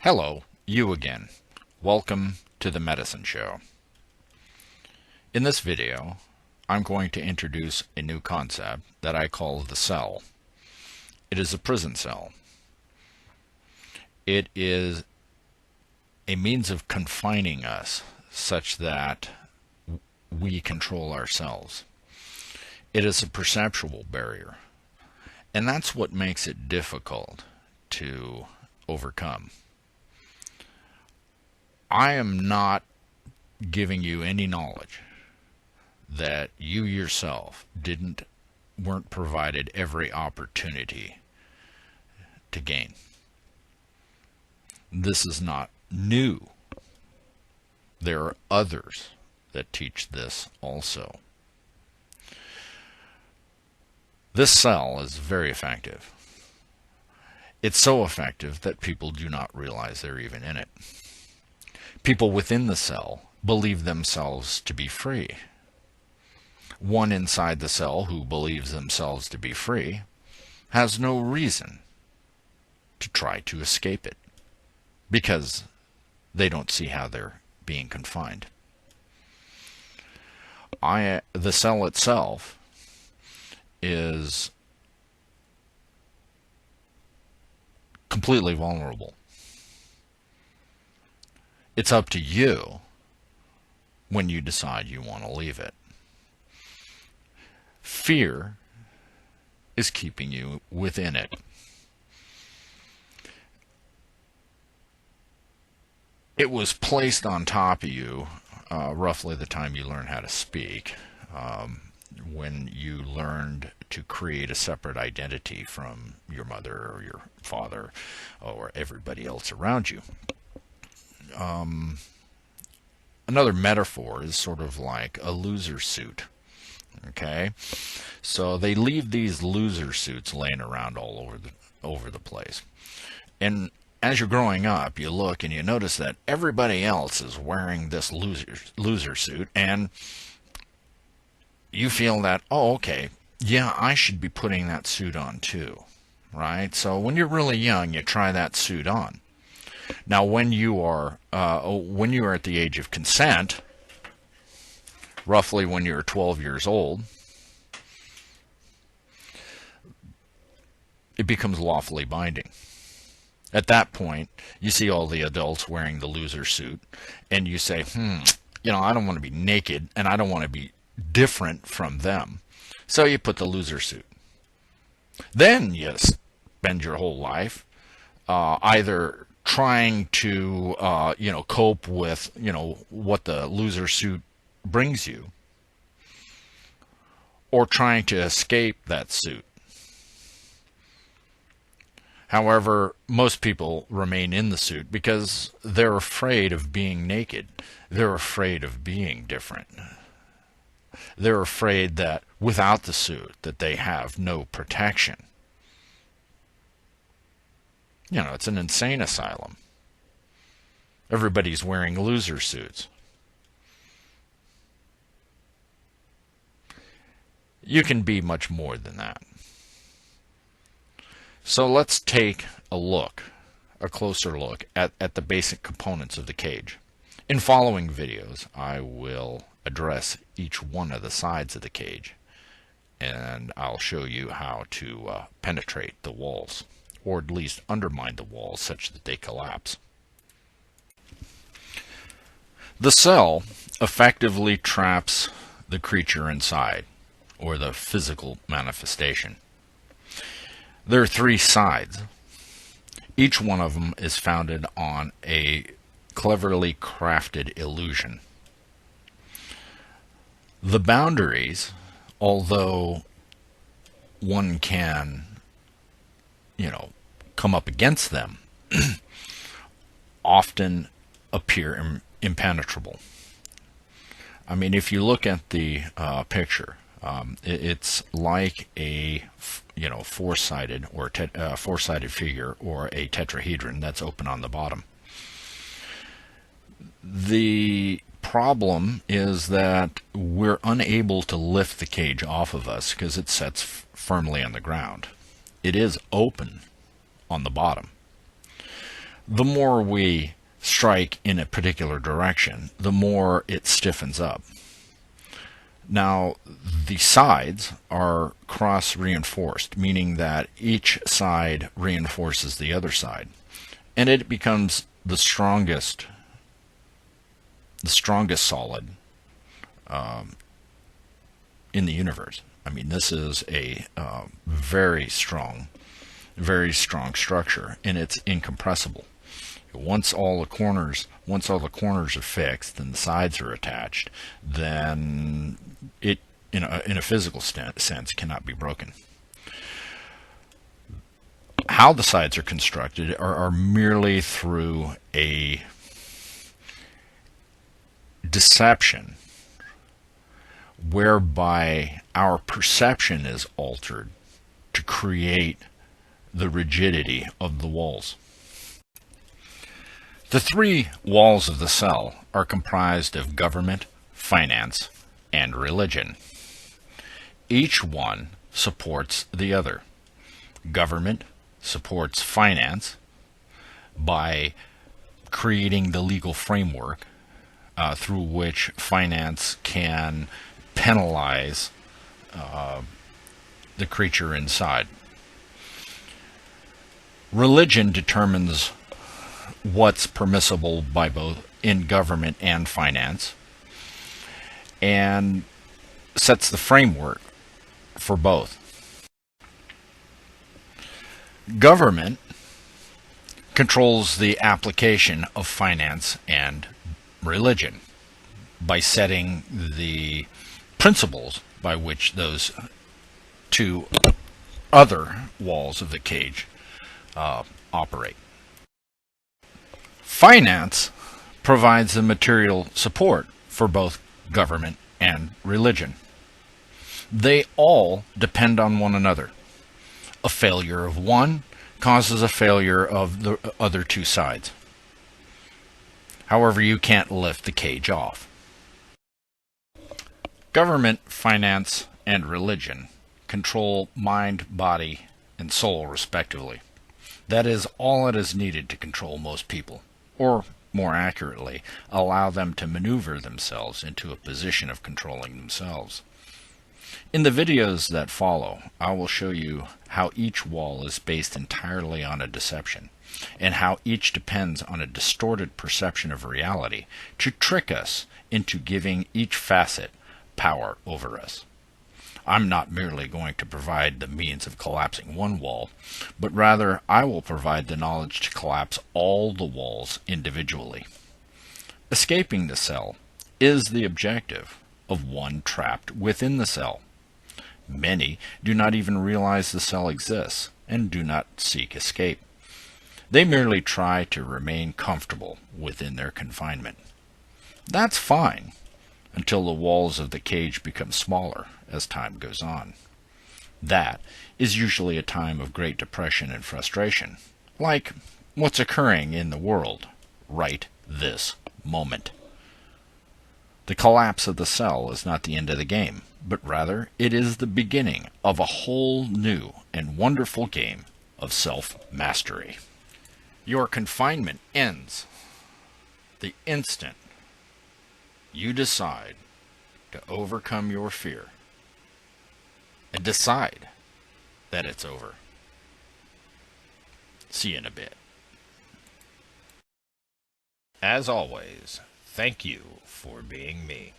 Hello, you again. Welcome to the Medicine Show. In this video, I'm going to introduce a new concept that I call the cell. It is a prison cell. It is a means of confining us such that we control ourselves. It is a perceptual barrier, and that's what makes it difficult to overcome. I am not giving you any knowledge that you yourself weren't provided every opportunity to gain. This is not new. There are others that teach this also. This cell is very effective. It's so effective that people do not realize they're even in it. People within the cell believe themselves to be free. One inside the cell who believes themselves to be free has no reason to try to escape it because they don't see how they're being confined. The cell itself is completely vulnerable. It's up to you when you decide you want to leave it. Fear is keeping you within it. It was placed on top of you roughly the time you learn how to speak, when you learned to create a separate identity from your mother or your father or everybody else around you. Another metaphor is sort of like a loser suit. Okay, so they leave these loser suits laying around all over the place, and as you're growing up, you look and you notice that everybody else is wearing this loser suit, and you feel that, oh, okay, yeah, I should be putting that suit on too, right? So when you're really young, you try that suit on. Now, when you are at the age of consent, roughly when you're 12 years old, it becomes lawfully binding. At that point, you see all the adults wearing the loser suit, and you say, I don't want to be naked, and I don't want to be different from them. So you put the loser suit. Then you spend your whole life either trying to cope with what the loser suit brings you, or trying to escape that suit. However, most people remain in the suit because they're afraid of being naked. They're afraid of being different. They're afraid that without the suit that they have no protection. It's an insane asylum. Everybody's wearing loser suits. You can be much more than that. So let's take a closer look at the basic components of the cage. In following videos, I will address each one of the sides of the cage, and I'll show you how to penetrate the walls, or at least undermine the walls such that they collapse. The cell effectively traps the creature inside, or the physical manifestation. There are three sides. Each one of them is founded on a cleverly crafted illusion. The boundaries, although one can, come up against them, often appear impenetrable. I mean, if you look at the picture, it's like a four-sided figure, or a tetrahedron that's open on the bottom. The problem is that we're unable to lift the cage off of us because it sets firmly on the ground. It is open on the bottom. the more we strike in a particular direction, the more it stiffens up. Now, the sides are cross-reinforced, meaning that each side reinforces the other side, and it becomes the strongest solid in the universe. I mean, this is a very strong structure, and it's incompressible. Once all the corners are fixed and the sides are attached, then it, in a physical sense, cannot be broken. How the sides are constructed are merely through a deception whereby our perception is altered to create the rigidity of the walls. The three walls of the cell are comprised of government, finance, and religion. Each one supports the other. Government supports finance by creating the legal framework through which finance can penalize the creature inside. Religion determines what's permissible by both in government and finance, and sets the framework for both. Government controls the application of finance and religion by setting the principles by which those two other walls of the cage operate. Finance provides the material support for both government and religion. They all depend on one another. A failure of one causes a failure of the other two sides. However, you can't lift the cage off. Government, finance, and religion control mind, body, and soul respectively. That is all that is needed to control most people, or more accurately, allow them to maneuver themselves into a position of controlling themselves. In the videos that follow, I will show you how each wall is based entirely on a deception, and how each depends on a distorted perception of reality to trick us into giving each facet power over us. I'm not merely going to provide the means of collapsing one wall, but rather I will provide the knowledge to collapse all the walls individually. Escaping the cell is the objective of one trapped within the cell. Many do not even realize the cell exists and do not seek escape. They merely try to remain comfortable within their confinement. That's fine until the walls of the cage become smaller as time goes on. That is usually a time of great depression and frustration, like what's occurring in the world right this moment. The collapse of the cell is not the end of the game, but rather it is the beginning of a whole new and wonderful game of self-mastery. Your confinement ends the instant you decide to overcome your fear and decide that it's over. See you in a bit. As always, thank you for being me.